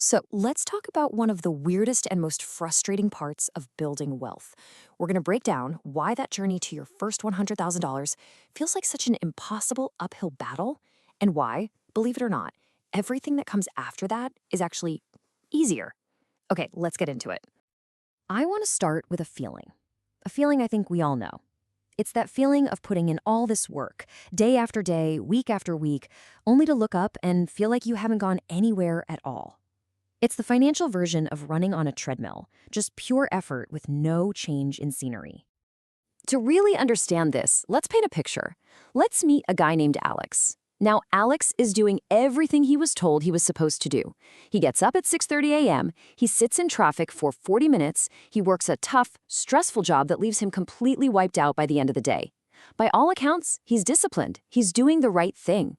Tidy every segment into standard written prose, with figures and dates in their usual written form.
So let's talk about one of the weirdest and most frustrating parts of building wealth. We're going to break down why that journey to your first $100,000 feels like such an impossible uphill battle, and why, believe it or not, everything that comes after that is actually easier. Okay, let's get into it. I want to start with a feeling I think we all know. It's that feeling of putting in all this work, day after day, week after week, only to look up and feel like you haven't gone anywhere at all. It's the financial version of running on a treadmill, just pure effort with no change in scenery. To really understand this, let's paint a picture. Let's meet a guy named Alex. Now, Alex is doing everything he was told he was supposed to do. He gets up at 6:30 a.m., he sits in traffic for 40 minutes, he works a tough, stressful job that leaves him completely wiped out by the end of the day. By all accounts, he's disciplined, he's doing the right thing.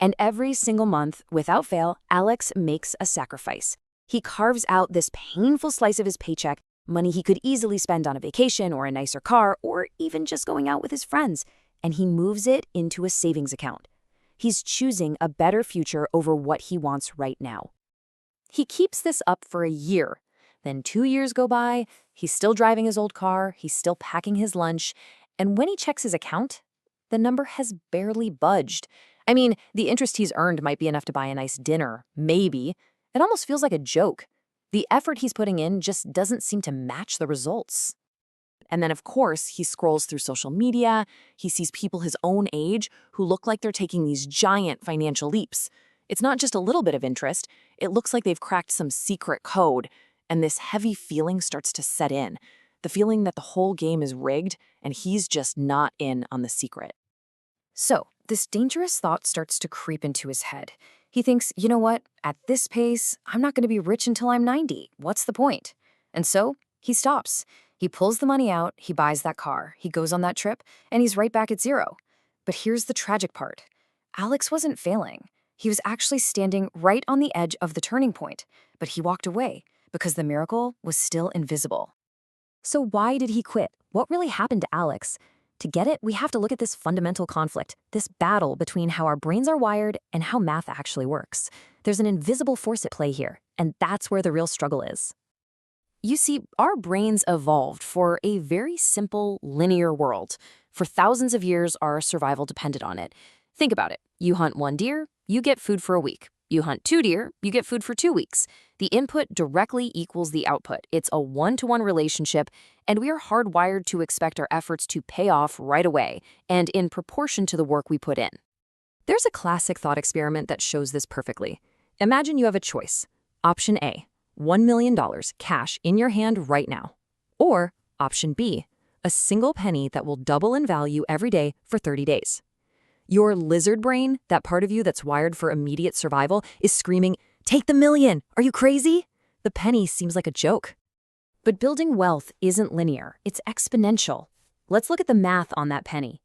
And every single month, without fail, Alex makes a sacrifice. He carves out this painful slice of his paycheck, money he could easily spend on a vacation or a nicer car, or even just going out with his friends, and he moves it into a savings account. He's choosing a better future over what he wants right now. He keeps this up for a year. Then 2 years go by, he's still driving his old car, he's still packing his lunch, and when he checks his account, the number has barely budged. I mean, the interest he's earned might be enough to buy a nice dinner, maybe. It almost feels like a joke. The effort he's putting in just doesn't seem to match the results. And then, of course, he scrolls through social media. He sees people his own age who look like they're taking these giant financial leaps. It's not just a little bit of interest. It looks like they've cracked some secret code. And this heavy feeling starts to set in. The feeling that the whole game is rigged and he's just not in on the secret. So, this dangerous thought starts to creep into his head. He thinks, you know what, at this pace, I'm not going to be rich until I'm 90. What's the point? And so, he stops. He pulls the money out, he buys that car, he goes on that trip, and he's right back at zero. But here's the tragic part. Alex wasn't failing. He was actually standing right on the edge of the turning point, but he walked away because the miracle was still invisible. So why did he quit? What really happened to Alex? To get it, we have to look at this fundamental conflict, this battle between how our brains are wired and how math actually works. There's an invisible force at play here, and that's where the real struggle is. You see, our brains evolved for a very simple, linear world. For thousands of years, our survival depended on it. Think about it. You hunt one deer, you get food for a week. You hunt 2 deer, you get food for 2 weeks. The input directly equals the output. It's a one-to-one relationship, and we are hardwired to expect our efforts to pay off right away and in proportion to the work we put in. There's a classic thought experiment that shows this perfectly. Imagine you have a choice. Option A, $1 million cash in your hand right now. Or option B, a single penny that will double in value every day for 30 days. Your lizard brain, that part of you that's wired for immediate survival, is screaming, "Take the million! Are you crazy?" The penny seems like a joke. But building wealth isn't linear, it's exponential. Let's look at the math on that penny.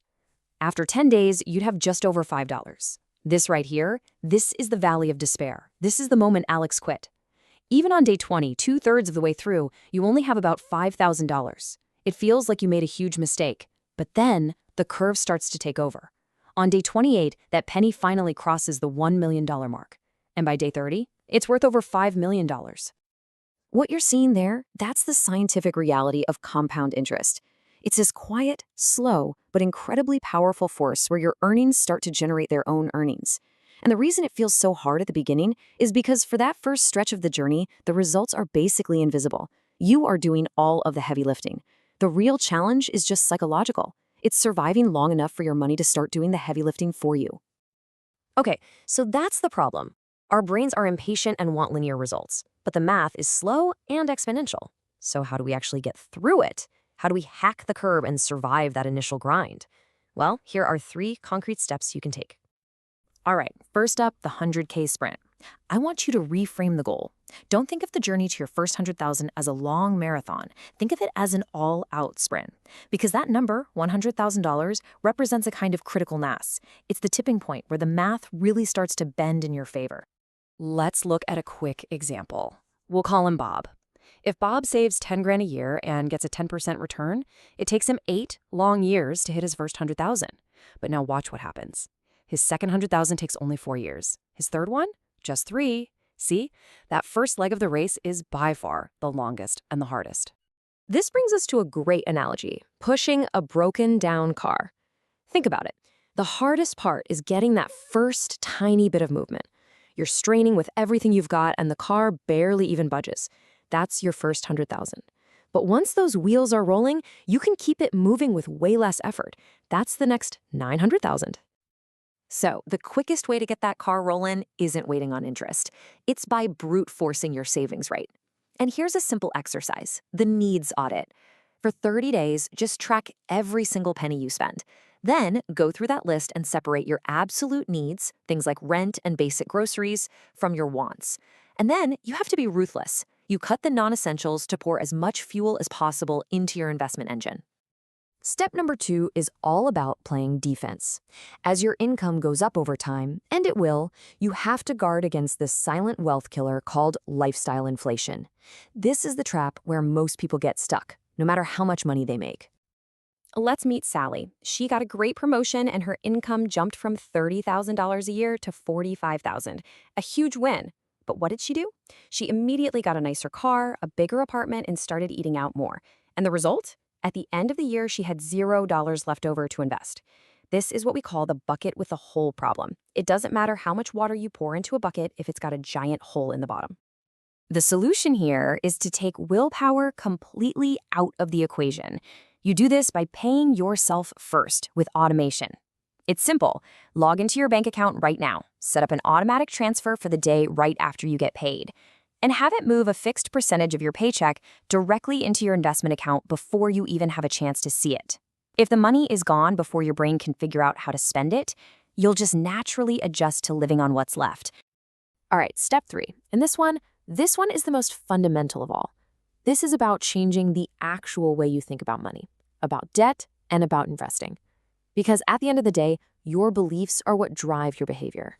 After 10 days, you'd have just over $5. This right here, this is the valley of despair. This is the moment Alex quit. Even on day 20, 2/3 of the way through, you only have about $5,000. It feels like you made a huge mistake. But then, the curve starts to take over. On day 28, that penny finally crosses the $1 million mark. And by day 30, it's worth over $5 million. What you're seeing there, that's the scientific reality of compound interest. It's this quiet, slow, but incredibly powerful force where your earnings start to generate their own earnings. And the reason it feels so hard at the beginning is because for that first stretch of the journey, the results are basically invisible. You are doing all of the heavy lifting. The real challenge is just psychological. It's surviving long enough for your money to start doing the heavy lifting for you. Okay, so that's the problem. Our brains are impatient and want linear results, but the math is slow and exponential. So how do we actually get through it? How do we hack the curve and survive that initial grind? Well, here are 3 concrete steps you can take. All right, first up, the 100K sprint. I want you to reframe the goal. Don't think of the journey to your first 100,000 as a long marathon. Think of it as an all-out sprint. Because that number, $100,000, represents a kind of critical mass. It's the tipping point where the math really starts to bend in your favor. Let's look at a quick example. We'll call him Bob. If Bob saves 10 grand a year and gets a 10% return, it takes him 8 long years to hit his first 100,000. But now watch what happens. His second 100,000 takes only 4 years. His third one? Just 3. See, that first leg of the race is by far the longest and the hardest. This brings us to a great analogy, pushing a broken down car. Think about it. The hardest part is getting that first tiny bit of movement. You're straining with everything you've got and the car barely even budges. That's your first 100,000. But once those wheels are rolling, you can keep it moving with way less effort. That's the next 900,000. So, the quickest way to get that car rolling isn't waiting on interest. It's by brute forcing your savings rate. And here's a simple exercise, the needs audit. For 30 days, just track every single penny you spend. Then go through that list and separate your absolute needs, things like rent and basic groceries, from your wants. And then you have to be ruthless. You cut the non-essentials to pour as much fuel as possible into your investment engine. Step number 2 is all about playing defense. As your income goes up over time, and it will, you have to guard against this silent wealth killer called lifestyle inflation. This is the trap where most people get stuck, no matter how much money they make. Let's meet Sally. She got a great promotion and her income jumped from $30,000 a year to $45,000. A huge win. But what did she do? She immediately got a nicer car, a bigger apartment, and started eating out more. And the result? At the end of the year, she had $0 left over to invest. This is what we call the bucket with a hole problem. It doesn't matter how much water you pour into a bucket if it's got a giant hole in the bottom. The solution here is to take willpower completely out of the equation. You do this by paying yourself first with automation. It's simple. Log into your bank account right now, set up an automatic transfer for the day right after you get paid, and have it move a fixed percentage of your paycheck directly into your investment account before you even have a chance to see it. If the money is gone before your brain can figure out how to spend it, you'll just naturally adjust to living on what's left. All right, step 3. And this one is the most fundamental of all. This is about changing the actual way you think about money, about debt, and about investing. Because at the end of the day, your beliefs are what drive your behavior.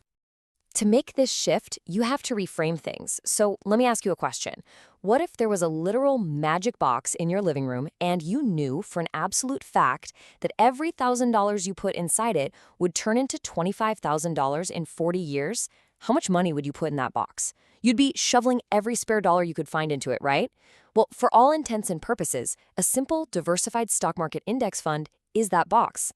To make this shift, you have to reframe things. So let me ask you a question. What if there was a literal magic box in your living room and you knew for an absolute fact that every $1,000 you put inside it would turn into $25,000 in 40 years? How much money would you put in that box? You'd be shoveling every spare dollar you could find into it, right? Well, for all intents and purposes, a simple diversified stock market index fund is that box.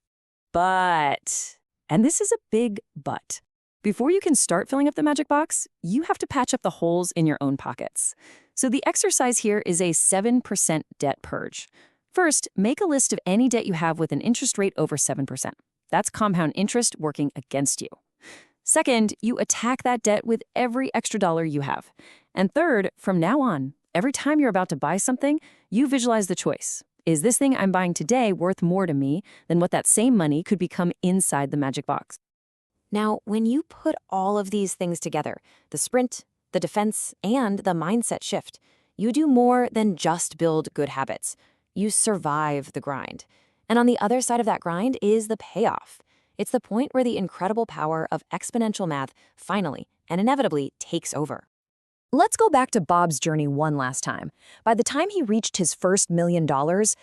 But, and this is a big but, before you can start filling up the magic box, you have to patch up the holes in your own pockets. So the exercise here is a 7% debt purge. First, make a list of any debt you have with an interest rate over 7%. That's compound interest working against you. Second, you attack that debt with every extra dollar you have. And third, from now on, every time you're about to buy something, you visualize the choice. Is this thing I'm buying today worth more to me than what that same money could become inside the magic box? Now, when you put all of these things together, the sprint, the defense, and the mindset shift, you do more than just build good habits. You survive the grind. And on the other side of that grind is the payoff. It's the point where the incredible power of exponential math finally and inevitably takes over. Let's go back to Bob's journey one last time. By the time he reached his first $1 million,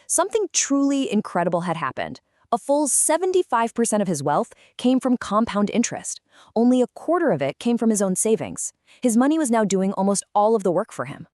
something truly incredible had happened. A full 75% of his wealth came from compound interest. Only a quarter of it came from his own savings. His money was now doing almost all of the work for him.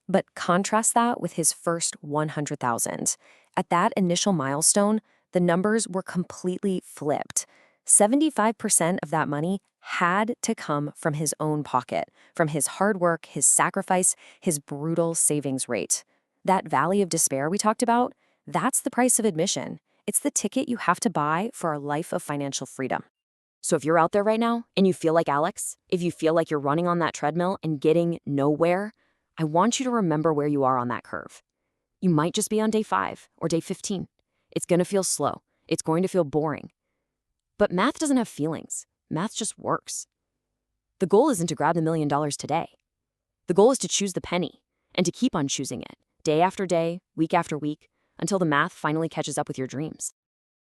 But contrast that with his first 100,000. At that initial milestone, the numbers were completely flipped. 75% of that money had to come from his own pocket, from his hard work, his sacrifice, his brutal savings rate. That valley of despair we talked about, that's the price of admission. It's the ticket you have to buy for a life of financial freedom. So if you're out there right now and you feel like Alex, if you feel like you're running on that treadmill and getting nowhere, I want you to remember where you are on that curve. You might just be on day 5 or day 15. It's going to feel slow. It's going to feel boring. But math doesn't have feelings. Math just works. The goal isn't to grab the $1 million today. The goal is to choose the penny and to keep on choosing it, day after day, week after week, until the math finally catches up with your dreams.